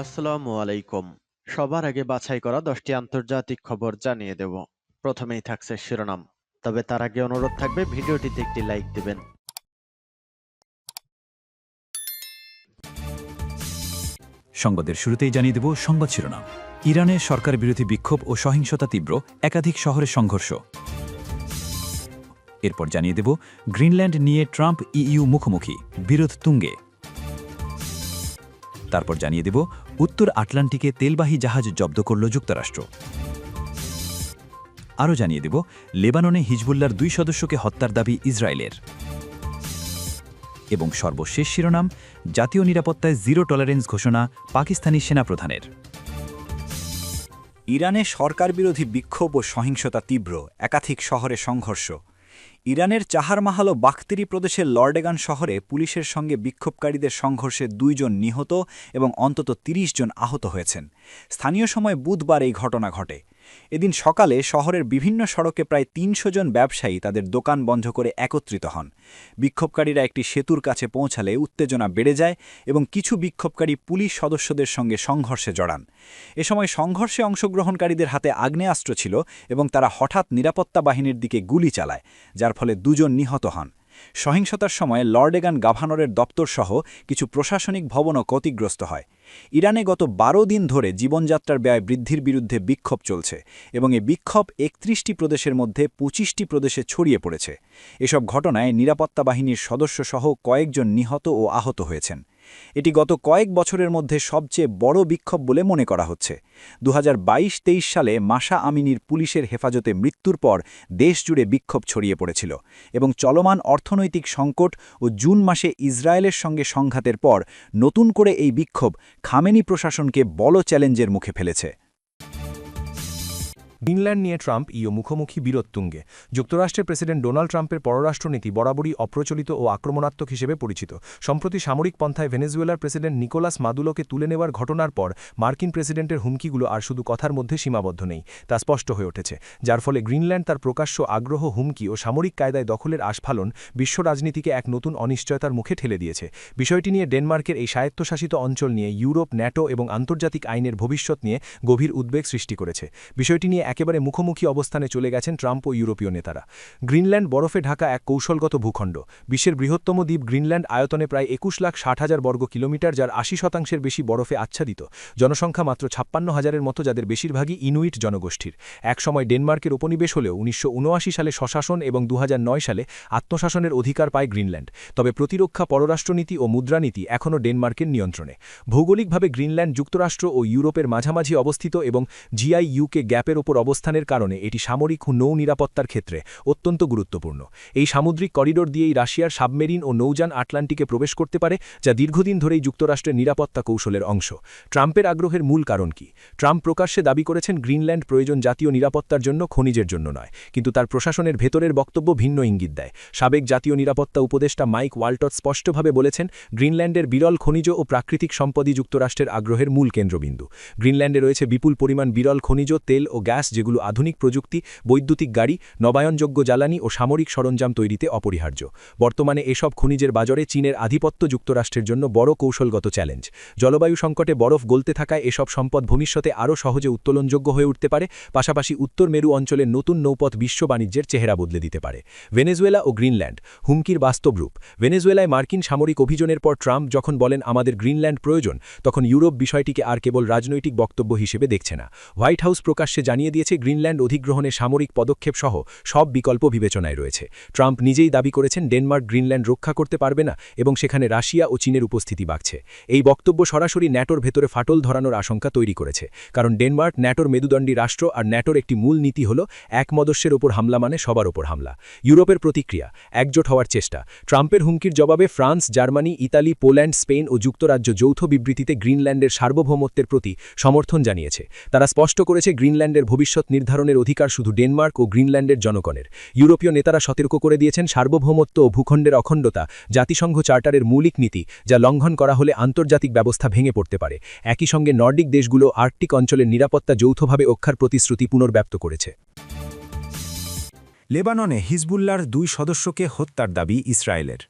আসসালামু আলাইকুম। সবার আগে বাছাই করা 10টি আন্তর্জাতিক খবর জানিয়ে দেব। প্রথমেই থাকছে শিরোনাম। তবে তার আগে অনুরোধ থাকবে ভিডিওটিতে একটি লাইক দিবেন। সংবাদের শুরুতেই জানিয়ে দেব সংবাদ শিরোনাম। ইরানে সরকার বিরোধী বিক্ষোভ ও সহিংসতা তীব্র, একাধিক শহরে সংঘর্ষ। এরপর জানিয়ে দেব গ্রিনল্যান্ড নিয়ে ট্রাম্প ইইউ মুখোমুখি, বিরোধ তুঙ্গে। তারপর জানিয়ে দেব উত্তর আটলান্টিকে তেলবাহী জাহাজ জব্দ করল যুক্তরাষ্ট্র। আরও জানিয়ে দেব লেবাননে হিজবুল্লার 2 সদস্যকে হত্যার দাবি ইসরায়েলের। এবং সর্বশেষ শিরোনাম, জাতীয় নিরাপত্তায় জিরো টলারেন্স ঘোষণা পাকিস্তানি সেনাপ্রধানের। ইরানে সরকার বিরোধী বিক্ষোভ ও সহিংসতা তীব্র, একাধিক শহরে সংঘর্ষ। ইরানের চাহারমাহাল ও বাখতিরি প্রদেশের লর্ডেগান শহরে পুলিশের সঙ্গে বিক্ষোভকারীদের সংঘর্ষে 2 জন নিহত এবং অন্তত 30 জন আহত হয়েছেন। স্থানীয় সময় বুধবার এই ঘটনা ঘটে। এদিন সকালে শহরের বিভিন্ন সড়কে প্রায় 300 জন ব্যবসায়ী তাদের দোকান বন্ধ করে একত্রিত হন। বিক্ষোভকারীরা একটি সেতুর কাছে পৌঁছালে উত্তেজনা বেড়ে যায় এবং কিছু বিক্ষোভকারী পুলিশ সদস্যদের সঙ্গে সংঘর্ষে জড়ান। এ সময় সংঘর্ষে অংশগ্রহণকারীদের হাতে আগ্নেয়াস্ত্র ছিল এবং তারা হঠাৎ নিরাপত্তা বাহিনীর দিকে গুলি চালায়, যার ফলে 2 জন নিহত হন। সহিংসতার সময় লর্ডেগান গভর্নরের দপ্তরসহ কিছু প্রশাসনিক ভবনও ক্ষতিগ্রস্ত হয়। ইরানে গত 12 দিন ধরে জীবনযাত্রার ব্যয় বৃদ্ধির বিরুদ্ধে বিক্ষোভ চলছে এবং এই বিক্ষোভ 31টি প্রদেশের মধ্যে 25টি প্রদেশে ছড়িয়ে পড়েছে। এসব ঘটনায় নিরাপত্তা বাহিনীর সদস্যসহ কয়েকজন নিহত ও আহত হয়েছেন। এটি গত কয়েক বছরের মধ্যে সবচেয়ে বড় বিক্ষোভ বলে মনে করা হচ্ছে। 2022-23 সালে মাসা আমিনির পুলিশের হেফাজতে মৃত্যুর পর দেশজুড়ে বিক্ষোভ ছড়িয়ে পড়েছিল এবং চলমান অর্থনৈতিক সংকট ও জুন মাসে ইসরায়েলের সঙ্গে সংঘাতের পর নতুন করে এই বিক্ষোভ খামেনি প্রশাসনকে বড় চ্যালেঞ্জের মুখে ফেলেছে। গ্রিনল্যান্ড নিয়ে ট্রাম্প ইইউ মুখোমুখি, বিরোধ তুঙ্গে। যুক্তরাষ্ট্রের প্রেসিডেন্ট ডোনাল্ড ট্রাম্পের পররাষ্ট্রনীতি বরাবরই অপ্রচলিত ও আক্রমণাত্মক হিসেবে পরিচিত। সম্প্রতি সামরিক পন্থায় ভেনেজুয়েলার প্রেসিডেন্ট নিকোলাস মাদুলোকে তুলে নেওয়ার ঘটনার পর মার্কিন প্রেসিডেন্টের হুমকিগুলো আর শুধু কথার মধ্যে সীমাবদ্ধ নেই, তা স্পষ্ট হয়ে উঠেছে, যার ফলে গ্রিনল্যান্ড তার প্রকাশ্য আগ্রহ, হুমকি ও সামরিক কায়দায় দখলের আস্ফালন বিশ্ব রাজনীতিকে এক নতুন অনিশ্চয়তার মুখে ঠেলে দিয়েছে। বিষয়টি নিয়ে ডেনমার্কের এই স্বায়ত্তশাসিত অঞ্চল নিয়ে ইউরোপ, ন্যাটো এবং আন্তর্জাতিক আইনের ভবিষ্যৎ নিয়ে গভীর উদ্বেগ সৃষ্টি করেছে। বিষয়টি নিয়ে একেবারে মুখোমুখি অবস্থানে চলে গেছেন ট্রাম্প ও ইউরোপীয় নেতারা। গ্রিনল্যান্ড বরফে ঢাকা এক কৌশলগত ভূখণ্ড। বিশ্বের বৃহত্তম দ্বীপ গ্রিনল্যান্ড আয়তনে প্রায় 21,60,000 বর্গ কিলোমিটার, যার 80% বেশি বরফে আচ্ছাদিত। জনসংখ্যা মাত্র 56,000-এর মতো, যাদের বেশিরভাগই ইনুইট জনগোষ্ঠীর। একসময় ডেনমার্কের উপনিবেশ হলেও 1979 সালে স্বশাসন এবং 2009 সালে আত্মশাসনের অধিকার পায় গ্রিনল্যান্ড। তবে প্রতিরক্ষা, পররাষ্ট্রনীতি ও মুদ্রানীতি এখনও ডেনমার্কের নিয়ন্ত্রণে। ভৌগোলিকভাবে গ্রিনল্যান্ড যুক্তরাষ্ট্র ও ইউরোপের মাঝামাঝি অবস্থিত এবং জিআইইউকে গ্যাপের ওপর অবস্থানের কারণে এটি সামরিক ও নৌ নিরাপত্তার ক্ষেত্রে অত্যন্ত গুরুত্বপূর্ণ। এই সামুদ্রিক করিডোর দিয়েই রাশিয়ার সাবমেরিন ও নৌযান আটলান্টিকে প্রবেশ করতে পারে, যা দীর্ঘদিন ধরেই যুক্তরাষ্ট্রের নিরাপত্তা কৌশলের অংশ। ট্রাম্পের আগ্রহের মূল কারণ কি? ট্রাম্প প্রকাশ্যে দাবি করেছেন গ্রিনল্যান্ড প্রয়োজন জাতীয় নিরাপত্তার জন্য, খনিজের জন্য নয়, কিন্তু তার প্রশাসনের ভেতরের বক্তব্য ভিন্ন ইঙ্গিত দেয়। সাবেক জাতীয় নিরাপত্তা উপদেষ্টা মাইক ওয়ালটট স্পষ্টভাবে বলেছেন, গ্রিনল্যান্ডের বিরল খনিজ ও প্রাকৃতিক সম্পদই যুক্তরাষ্ট্রের আগ্রহের মূল কেন্দ্রবিন্দু। গ্রিনল্যান্ডে রয়েছে বিপুল পরিমাণ বিরল খনিজ, তেল ও গ্যাস, যেগুলো আধুনিক প্রযুক্তি, বৈদ্যুতিক গাড়ি, নবায়নযোগ্য জ্বালানি ও সামরিক সরঞ্জাম তৈরিতে অপরিহার্য। বর্তমানে এসব খনিজের বাজারে চীনের আধিপত্য যুক্তরাষ্ট্রের জন্য বড় কৌশলগত চ্যালেঞ্জ। জলবায়ু সংকটে বরফ গলতে থাকায় এসব সম্পদ ভবিষ্যতে আরও সহজে উত্তোলনযোগ্য হয়ে উঠতে পারে। পাশাপাশি উত্তর মেরু অঞ্চলের নতুন নৌপথ বিশ্ব বাণিজ্যের চেহারা বদলে দিতে পারে। ভেনেজুয়েলা ও গ্রিনল্যান্ড হুমকির বাস্তব রূপ। ভেনেজুয়েলায় মার্কিন সামরিক অভিযানের পর ট্রাম্প যখন বলেন আমাদের গ্রিনল্যান্ড প্রয়োজন, তখন ইউরোপ বিষয়টিকে আর কেবল রাজনৈতিক বক্তব্য হিসেবে দেখছে না। হোয়াইট হাউস প্রকাশ্যে জানিয়ে দিয়েছে গ্রিনল্যান্ড অধিগ্রহণে সামরিক পদক্ষেপ সহ সব বিকল্প বিবেচনায় রয়েছে। ট্রাম্প নিজেই দাবি করেছেন ডেনমার্ক গ্রিনল্যান্ড রক্ষা করতে পারবে না এবং সেখানে রাশিয়া ও চীনের উপস্থিতি বাড়ছে। এই বক্তব্য সরাসরি ন্যাটোর ভেতরে ফাটল ধরানোর আশঙ্কা তৈরি করেছে, কারণ ডেনমার্ক ন্যাটোর মেরুদণ্ডী রাষ্ট্র, আর ন্যাটোর একটি মূল নীতি হল এক মদস্যের ওপর হামলা মানে সবার ওপর হামলা। ইউরোপের প্রতিক্রিয়া, একজোট হওয়ার চেষ্টা। ট্রাম্পের হুমকির জবাবে France, Germany, Italy, Poland, Spain ও যুক্তরাজ্য যৌথ বিবৃতিতে গ্রিনল্যান্ডের সার্বভৌমত্বের প্রতি সমর্থন জানিয়েছে। তারা স্পষ্ট করেছে গ্রিনল্যান্ডের ভবিষ্যৎ নির্ধারণের অধিকার শুধু ডেনমার্ক ও গ্রিনল্যান্ডের জনগণের। ইউরোপীয় নেতারা সতর্ক করে দিয়েছেন সার্বভৌমত্ব ও ভূখণ্ডের অখণ্ডতা জাতিসংঘ চার্টারের মৌলিক নীতি, যা লঙ্ঘন করা হলে আন্তর্জাতিক ব্যবস্থা ভেঙে পড়তে পারে। একই সঙ্গে নর্ডিক দেশগুলো আর্কটিক অঞ্চলের নিরাপত্তা যৌথভাবে রক্ষার প্রতিশ্রুতি পুনর্ব্যক্ত করেছে। লেবাননে হিজবুল্লার 2 সদস্যকে হত্যার দাবি ইসরায়েলের।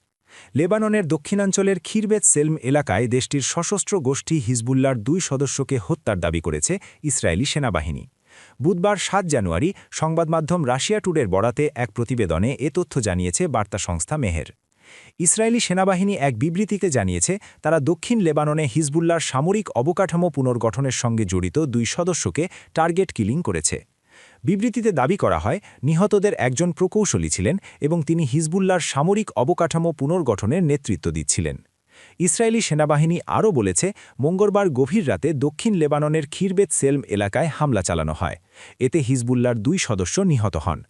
লেবাননের দক্ষিণাঞ্চলের খিরবেত সেলম এলাকায় দেশটির সশস্ত্র গোষ্ঠী হিজবুল্লার ২ সদস্যকে হত্যার দাবি করেছে ইসরায়েলি সেনাবাহিনী। বুধবার ৭ জানুয়ারি সংবাদমাধ্যম রাশিয়া টুডের বরাতে এক প্রতিবেদনে এ তথ্য জানিয়েছে বার্তা সংস্থা মেহের। ইসরায়েলি সেনাবাহিনী এক বিবৃতিতে জানিয়েছে তারা দক্ষিণ লেবাননে হিজবুল্লার সামরিক অবকাঠামো পুনর্গঠনের সঙ্গে জড়িত ২ সদস্যকে টার্গেট কিলিং করেছে। বিবৃতিতে দাবি করা হয় নিহতদের একজন প্রকৌশলী ছিলেন এবং তিনি হিজবুল্লার সামরিক অবকাঠামো পুনর্গঠনের নেতৃত্ব দিচ্ছিলেন। ইসরায়েলি সেনাবাহিনী আরও বলেছে মঙ্গলবার গভীর রাতে দক্ষিণ লেবাননের খিরবেত সেলম এলাকায় হামলা চালানো হয়। এতে হিজবুল্লার ২ সদস্য নিহত হন।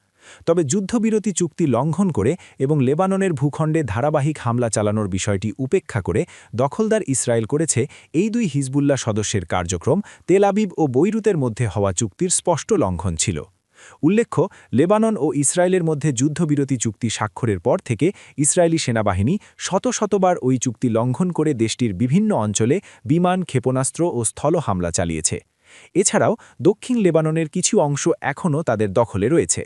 তবে যুদ্ধবিরতি চুক্তি লঙ্ঘন করে এবং লেবাননের ভূখণ্ডে ধারাবাহিক হামলা চালানোর বিষয়টি উপেক্ষা করে দখলদার ইসরায়েল করেছে এই ২ হিজবুল্লাহ সদস্যের কার্যক্রম তেল আবিব ও বৈরুতের মধ্যে হওয়া চুক্তির স্পষ্ট লঙ্ঘন ছিল। উল্লেখ্য, লেবানন ও ইসরায়েলের মধ্যে যুদ্ধবিরতি চুক্তি স্বাক্ষরের পর থেকে ইসরায়েলি সেনাবাহিনী শতবার ওই চুক্তি লঙ্ঘন করে দেশটির বিভিন্ন অঞ্চলে বিমান, ক্ষেপণাস্ত্র ও স্থল হামলা চালিয়েছে। এছাড়াও দক্ষিণ লেবাননের কিছু অংশ এখনও তাদের দখলে রয়েছে।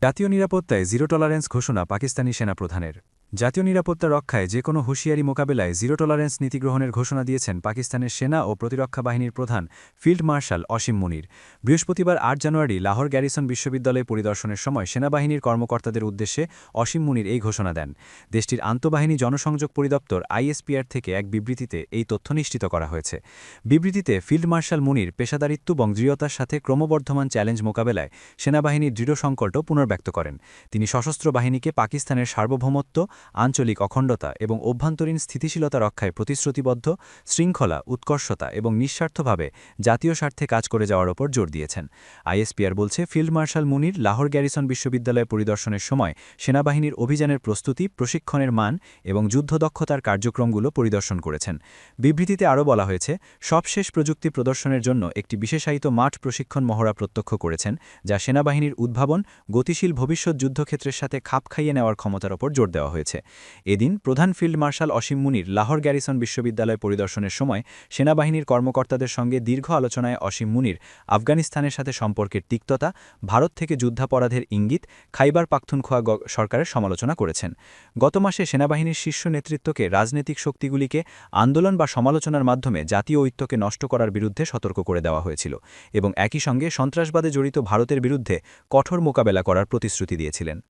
জাতীয় নিরাপত্তায় জিরো টলারেন্স ঘোষণা পাকিস্তানি সেনাপ্রধানের। জাতীয় নিরাপত্তা রক্ষায় যে কোনো হুঁশিয়ারি মোকাবেলায় জিরো টলারেন্স নীতি গ্রহণের ঘোষণা দিয়েছেন পাকিস্তানের সেনা ও প্রতিরক্ষা বাহিনীর প্রধান ফিল্ড মার্শাল অসীম মুনির। বৃহস্পতিবার ৮ জানুয়ারি লাহোর গ্যারিসন বিশ্ববিদ্যালয় পরিদর্শনের সময় সেনাবাহিনীর কর্মকর্তাদের উদ্দেশ্যে অসীম মুনির এই ঘোষণা দেন। দেশটির আন্তঃবাহিনী জনসংযোগ পরিদপ্তর আইএসপিআর থেকে এক বিবৃতিতে এই তথ্য নিশ্চিত করা হয়েছে। বিবৃতিতে ফিল্ড মার্শাল মুনির পেশাদারিত্ব এবং দৃঢ়তার সাথে ক্রমবর্ধমান চ্যালেঞ্জ মোকাবেলায় সেনাবাহিনীর দৃঢ় সংকল্প পুনর্ব্যক্ত করেন। তিনি সশস্ত্র বাহিনীকে পাকিস্তানের সার্বভৌমত্ব, আঞ্চলিক অখণ্ডতা এবং অভ্যন্তরীণ স্থিতিশীলতা রক্ষায় প্রতিশ্রুতিবদ্ধ, শৃঙ্খলা, উৎকর্ষতা এবং নিঃস্বার্থভাবে জাতীয় স্বার্থে কাজ করে যাওয়ার ওপর জোর দিয়েছেন। আইএসপিআর বলছে ফিল্ড মার্শাল মুনির লাহোর গ্যারিসন বিশ্ববিদ্যালয় পরিদর্শনের সময় সেনাবাহিনীর অভিযানের প্রস্তুতি, প্রশিক্ষণের মান এবং যুদ্ধদক্ষতার কার্যক্রমগুলো পরিদর্শন করেছেন। বিবৃতিতে আরও বলা হয়েছে সবশেষ প্রযুক্তি প্রদর্শনের জন্য একটি বিশেষায়িত মাঠ প্রশিক্ষণ মহড়া প্রত্যক্ষ করেছেন, যা সেনাবাহিনীর উদ্ভাবন, গতিশীল ভবিষ্যৎ যুদ্ধক্ষেত্রের সাথে খাপ খাইয়ে নেওয়ার ক্ষমতার ওপর জোর দেওয়া হয়েছে। এদিন প্রধান ফিল্ড মার্শাল অসীম মুনির লাহোর গ্যারিসন বিশ্ববিদ্যালয় পরিদর্শনের সময় সেনাবাহিনীর কর্মকর্তাদের সঙ্গে দীর্ঘ আলোচনায় অসীম মুনির আফগানিস্তানের সাথে সম্পর্কের তিক্ততা, ভারত থেকে যুদ্ধাপরাধের ইঙ্গিত, খাইবার পাখতুনখোয়া সরকারের সমালোচনা করেছেন। গত মাসে সেনাবাহিনীর শীর্ষ নেতৃত্বকে রাজনৈতিক শক্তিগুলিকে আন্দোলন বা সমালোচনার মাধ্যমে জাতীয় ঐক্যকে নষ্ট করার বিরুদ্ধে সতর্ক করে দেওয়া হয়েছিল এবং একই সঙ্গে সন্ত্রাসবাদে জড়িত ভারতের বিরুদ্ধে কঠোর মোকাবেলা করার প্রতিশ্রুতি দিয়েছিলেন।